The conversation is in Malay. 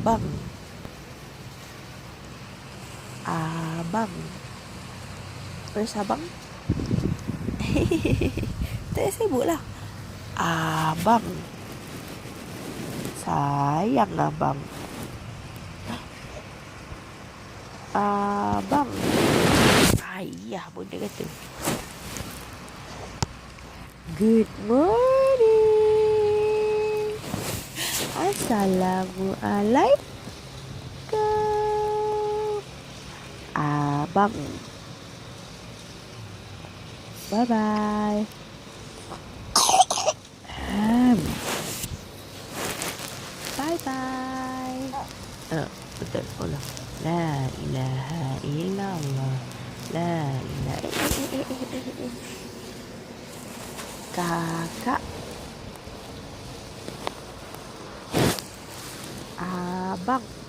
Abang. Abang. Where's abang? Tak sibuk lah. Abang. Sayang abang. Abang. Ayah pun dia kata. Good morning. Assalamualaikum. Abang. Bye-bye. Bye-bye. Betul. Allah. La ilaha illallah. La ilaha Kakak. Abang.